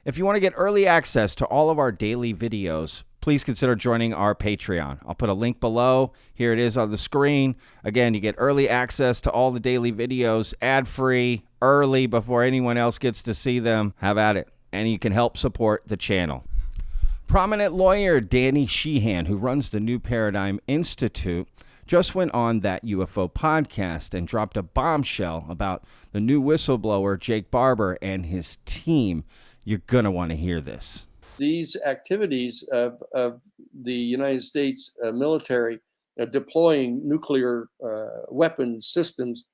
If you want to get early access to all of our daily videos, please consider joining our Patreon. I'll put a link below. Here it is on the screen. Again, you get early access to all the daily videos, ad-free, early, before anyone else gets to see them. Have at it. And you can help support the channel. Prominent lawyer Danny Sheehan, who runs the New Paradigm Institute, just went on that UFO podcast and dropped a bombshell about the new whistleblower Jake Barber and his team. You're going to want to hear this. These activities of the United States military deploying nuclear weapon systems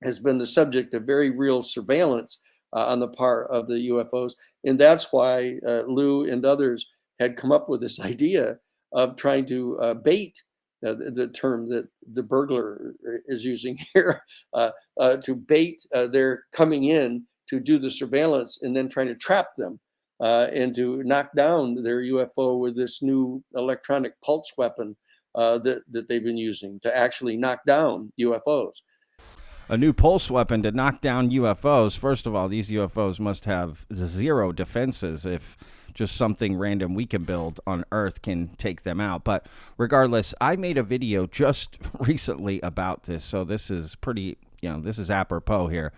has been the subject of very real surveillance on the part of the UFOs. And that's why Lou and others had come up with this idea of trying to bait the term that the burglar is using here, to bait their coming in to do the surveillance and then trying to trap them and to knock down their UFO with this new electronic pulse weapon that they've been using to actually knock down UFOs. A new pulse weapon to knock down UFOs. First of all, these UFOs must have zero defenses if just something random we can build on Earth can take them out. But regardless, I made a video just recently about this, so this is pretty, this is apropos here.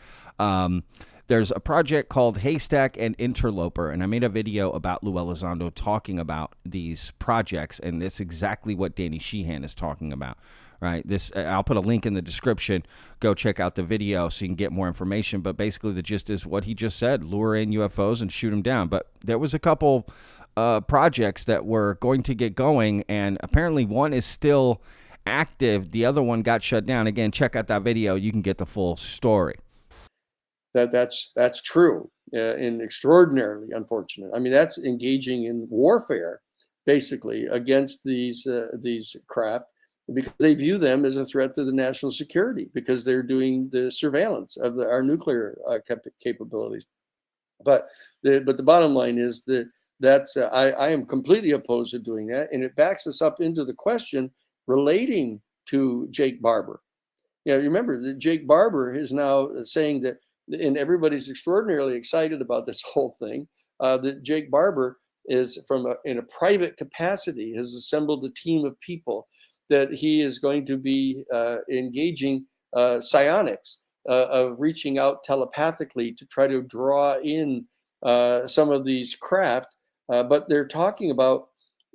There's a project called Haystack and Interloper, and I made a video about Lou Elizondo talking about these projects, and it's exactly what Danny Sheehan is talking about, right? I'll put a link in the description. Go check out the video so you can get more information, but basically the gist is what he just said: lure in UFOs and shoot them down. But there was a couple projects that were going to get going, and apparently one is still active. The other one got shut down. Again, check out that video. You can get the full story. That's true and extraordinarily unfortunate. I mean, that's engaging in warfare, basically, against these craft, because they view them as a threat to the national security because they're doing the surveillance of our nuclear capabilities. But the bottom line is that I am completely opposed to doing that, and it backs us up into the question relating to Jake Barber. You remember that Jake Barber is now saying that, and everybody's extraordinarily excited about this whole thing, that Jake Barber is in a private capacity, has assembled a team of people that he is going to be engaging psionics, of reaching out telepathically to try to draw in some of these craft, but they're talking about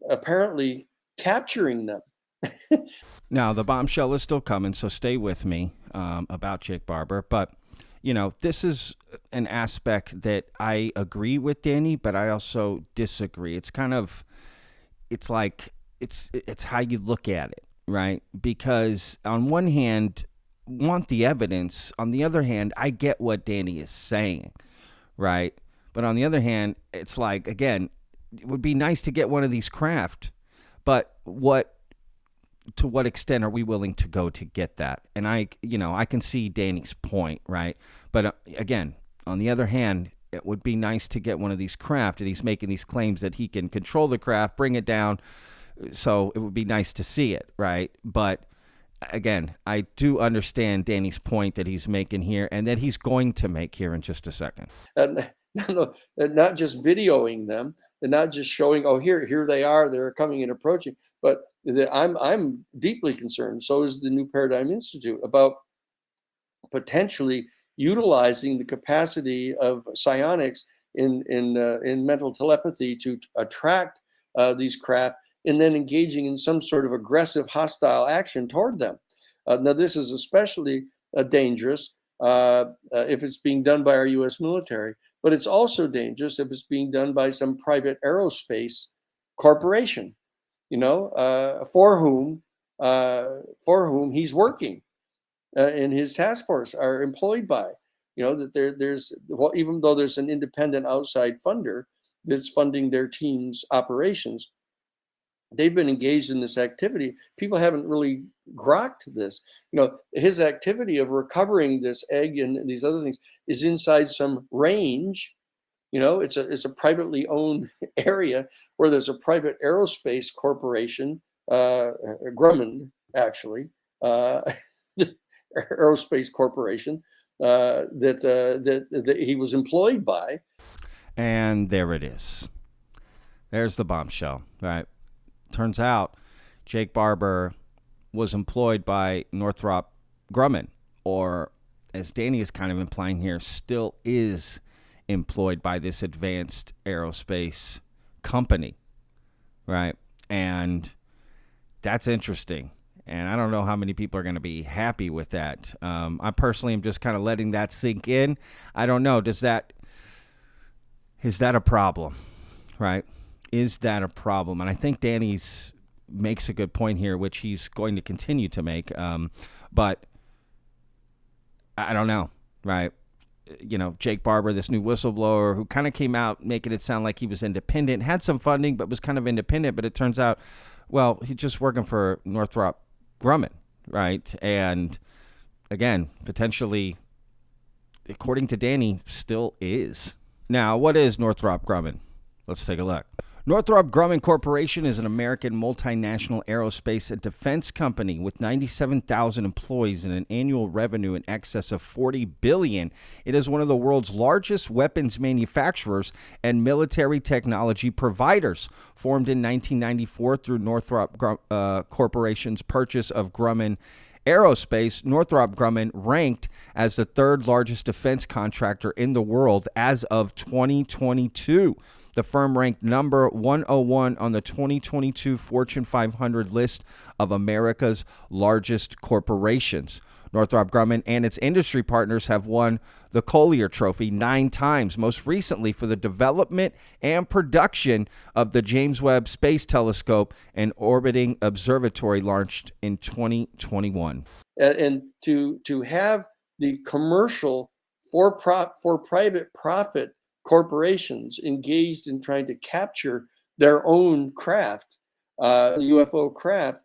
apparently capturing them. Now, the bombshell is still coming, so stay with me about Jake Barber. But, this is an aspect that I agree with Danny, but I also disagree. It's kind of, it's how you look at it, right? Because on one hand, want the evidence. On the other hand, I get what Danny is saying, right? But on the other hand, it's like, again, it would be nice to get one of these craft, but to what extent are we willing to go to get that? And I can see Danny's point, right? But again, on the other hand, it would be nice to get one of these craft, and he's making these claims that he can control the craft, bring it down. So it would be nice to see it, right? But again, I do understand Danny's point that he's making here, and that he's going to make here in just a second. No, not just videoing them, and not just showing, oh, here they are, they're coming and approaching, but I'm deeply concerned, so is the New Paradigm Institute, about potentially utilizing the capacity of psionics in mental telepathy to attract these craft, and then engaging in some sort of aggressive, hostile action toward them. Now, this is especially dangerous if it's being done by our U.S. military, but it's also dangerous if it's being done by some private aerospace corporation, for whom he's working, and his task force are employed by. That there's even though there's an independent outside funder that's funding their team's operations, they've been engaged in this activity. People haven't really grokked this. His activity of recovering this egg and these other things is inside some range. It's a privately owned area where there's a private aerospace corporation, Grumman, actually, Aerospace Corporation, that he was employed by. And there it is. There's the bombshell, right? Turns out Jake Barber was employed by Northrop Grumman, or as Danny is kind of implying here, still is employed by this advanced aerospace company, right? And that's interesting. And I don't know how many people are going to be happy with that. I personally am just kind of letting that sink in. I don't know. Is that a problem, right? Is that a problem? And I think Danny's makes a good point here, which he's going to continue to make. But I don't know, right? You know, Jake Barber, this new whistleblower who kind of came out making it sound like he was independent, had some funding, but was kind of independent. But it turns out, well, he's just working for Northrop Grumman, right? And again, potentially, according to Danny, still is. Now, what is Northrop Grumman? Let's take a look. Northrop Grumman Corporation is an American multinational aerospace and defense company with 97,000 employees and an annual revenue in excess of $40 billion. It is one of the world's largest weapons manufacturers and military technology providers. Formed in 1994 through Northrop Corporation's purchase of Grumman Aerospace, Northrop Grumman ranked as the third largest defense contractor in the world as of 2022. The firm ranked number 101 on the 2022 Fortune 500 list of America's largest corporations. Northrop Grumman and its industry partners have won the Collier Trophy 9 times, most recently for the development and production of the James Webb Space Telescope and orbiting observatory launched in 2021. And to have the commercial for private profit corporations engaged in trying to capture their own craft, UFO craft,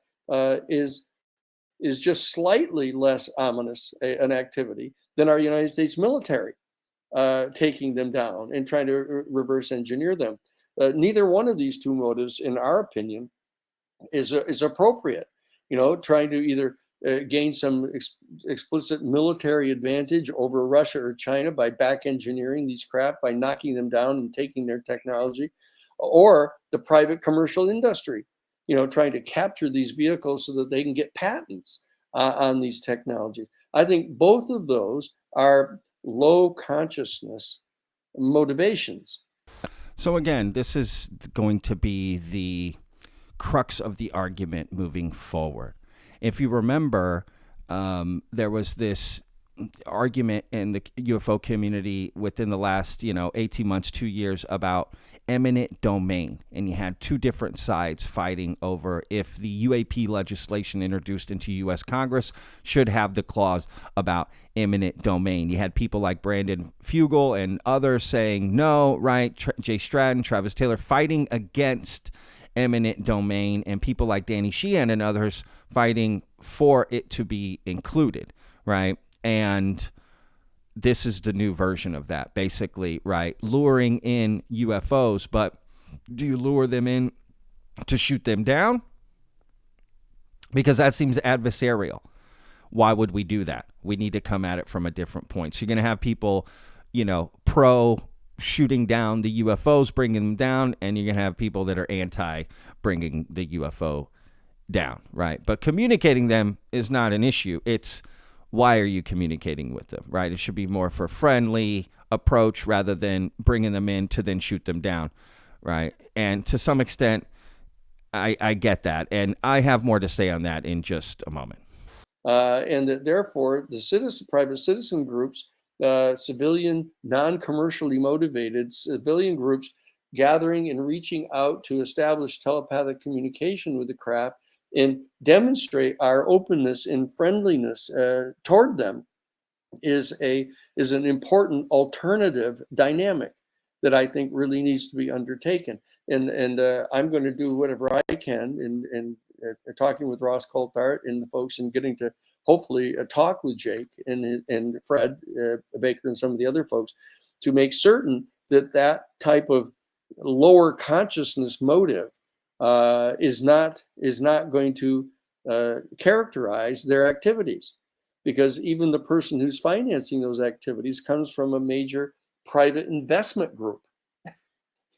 is just slightly less ominous an activity than our United States military taking them down and trying to reverse engineer them. Neither one of these two motives, in our opinion, is appropriate. You know, trying to either gain some explicit military advantage over Russia or China by back engineering these craft, by knocking them down and taking their technology, or the private commercial industry, you know, trying to capture these vehicles so that they can get patents on these technologies. I think both of those are low consciousness motivations. So again, this is going to be the crux of the argument moving forward. If you remember, there was this argument in the UFO community within the last, 18 months, 2 years about eminent domain. And you had two different sides fighting over if the UAP legislation introduced into U.S. Congress should have the clause about eminent domain. You had people like Brandon Fugel and others saying no, right? Jay Stratton, Travis Taylor fighting against eminent domain, and people like Danny Sheehan and others fighting for it to be included, right? And this is the new version of that, basically, right? Luring in UFOs, but do you lure them in to shoot them down? Because that seems adversarial. Why would we do that? We need to come at it from a different point. So you're going to have people, pro shooting down the UFOs, bringing them down, and you're going to have people that are anti bringing the UFO down, right? But communicating them is not an issue. It's why are you communicating with them, right? It should be more for a friendly approach rather than bringing them in to then shoot them down, right? And to some extent, I get that. And I have more to say on that in just a moment. And that therefore, the private citizen groups, civilian, non-commercially motivated civilian groups gathering and reaching out to establish telepathic communication with the craft and demonstrate our openness and friendliness toward them is an important alternative dynamic that I think really needs to be undertaken. And I'm going to do whatever I can in talking with Ross Coulthart and the folks and getting to hopefully talk with Jake and Fred Baker and some of the other folks to make certain that type of lower consciousness motive is not going to characterize their activities, because even the person who's financing those activities comes from a major private investment group.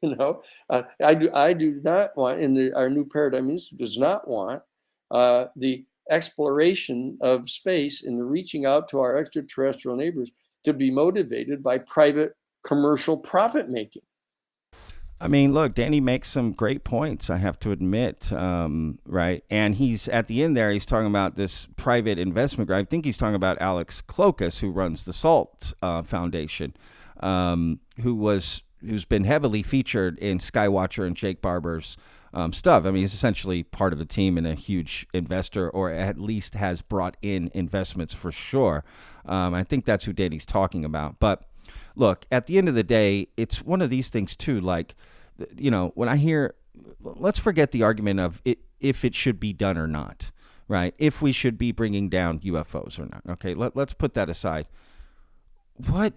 I do not want, our new paradigm institute does not want the exploration of space and the reaching out to our extraterrestrial neighbors to be motivated by private commercial profit making. I mean, look, Danny makes some great points, I have to admit, right? And he's at the end there, he's talking about this private investment group. I think he's talking about Alex Klokas, who runs the SALT Foundation, who's been heavily featured in Skywatcher and Jake Barber's stuff. I mean, he's essentially part of the team and a huge investor, or at least has brought in investments for sure. I think that's who Danny's talking about. But look, at the end of the day, it's one of these things too. Like, when I hear, let's forget the argument of it, if it should be done or not, right? If we should be bringing down UFOs or not. Okay, let's put that aside. What,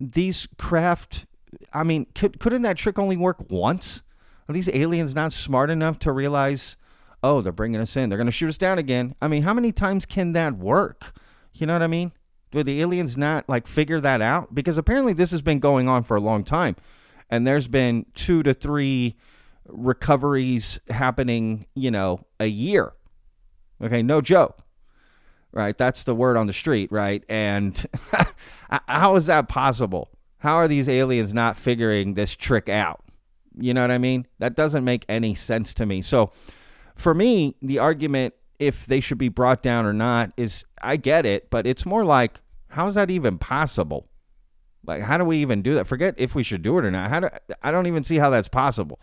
these craft, I mean, couldn't that trick only work once? Are these aliens not smart enough to realize, oh, they're bringing us in, they're going to shoot us down again? I mean, how many times can that work? You know what I mean? Do the aliens not figure that out? Because apparently this has been going on for a long time, and there's been 2 to 3 recoveries happening, a year. Okay, no joke. Right, that's the word on the street, right? And how is that possible? How are these aliens not figuring this trick out? You know what I mean? That doesn't make any sense to me. So for me, the argument if they should be brought down or not is, I get it, but it's more like, how is that even possible? Like, how do we even do that? Forget if we should do it or not. I don't even see how that's possible,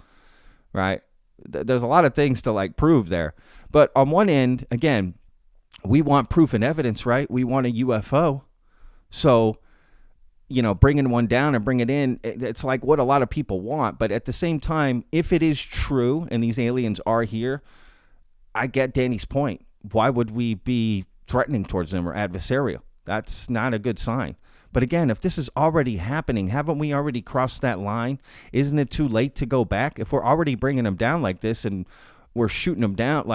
right? There's a lot of things to prove there. But on one end, again, we want proof and evidence, right? We want a UFO. So, bringing one down and bring it in, it's like what a lot of people want. But at the same time, if it is true and these aliens are here, I get Danny's point. Why would we be threatening towards them or adversarial? That's not a good sign. But again, if this is already happening, haven't we already crossed that line? Isn't it too late to go back? If we're already bringing them down like this and we're shooting them down,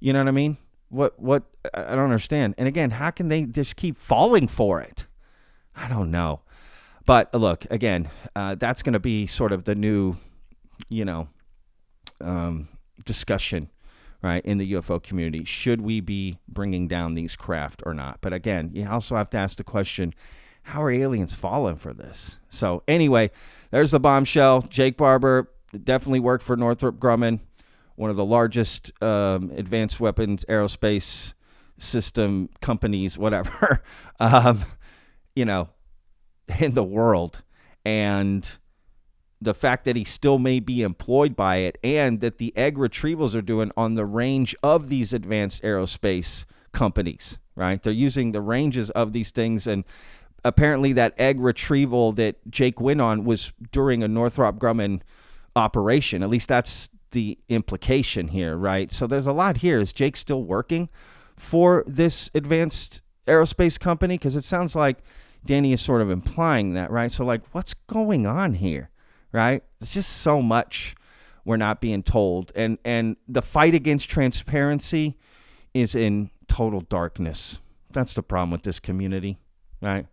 you know what I mean? What? I don't understand. And again, how can they just keep falling for it? I don't know. But look, again, that's going to be sort of the new, discussion, right, in the UFO community. Should we be bringing down these craft or not? But again, you also have to ask the question, how are aliens falling for this? So anyway, there's the bombshell. Jake Barber definitely worked for Northrop Grumman, one of the largest advanced weapons aerospace system companies, whatever, in the world. And the fact that he still may be employed by it, and that the egg retrievals are doing on the range of these advanced aerospace companies, right? They're using the ranges of these things. And apparently that egg retrieval that Jake went on was during a Northrop Grumman operation. At least that's the implication here, right? So there's a lot here. Is Jake still working for this advanced aerospace company? Because it sounds like Danny is sort of implying that, right? So what's going on here? Right? It's just so much we're not being told. And the fight against transparency is in total darkness. That's the problem with this community, right?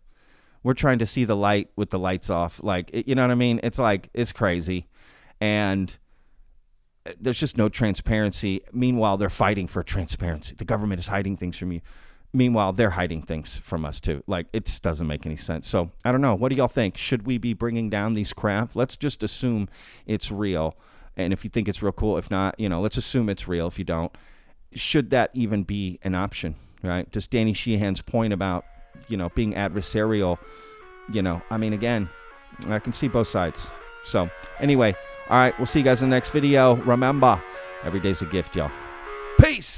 We're trying to see the light with the lights off. You know what I mean? It's crazy. And there's just no transparency. Meanwhile, they're fighting for transparency. The government is hiding things from you. Meanwhile, they're hiding things from us too. It just doesn't make any sense. So I don't know. What do y'all think? Should we be bringing down these craft? Let's just assume it's real. And if you think it's real cool, if not, let's assume it's real. If you don't, should that even be an option, right? Just Danny Sheehan's point about, being adversarial, I mean, again, I can see both sides. So anyway, all right, we'll see you guys in the next video. Remember, every day's a gift, y'all. Peace.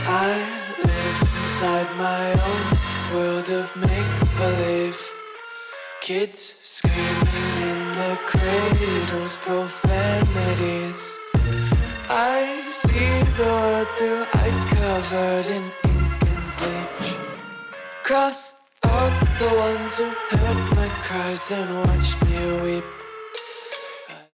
I live inside my own world of make-believe. Kids screaming in the cradles, profanities. I see the world through ice covered in ink and bleach. Cross out the ones who heard my cries and watched me weep.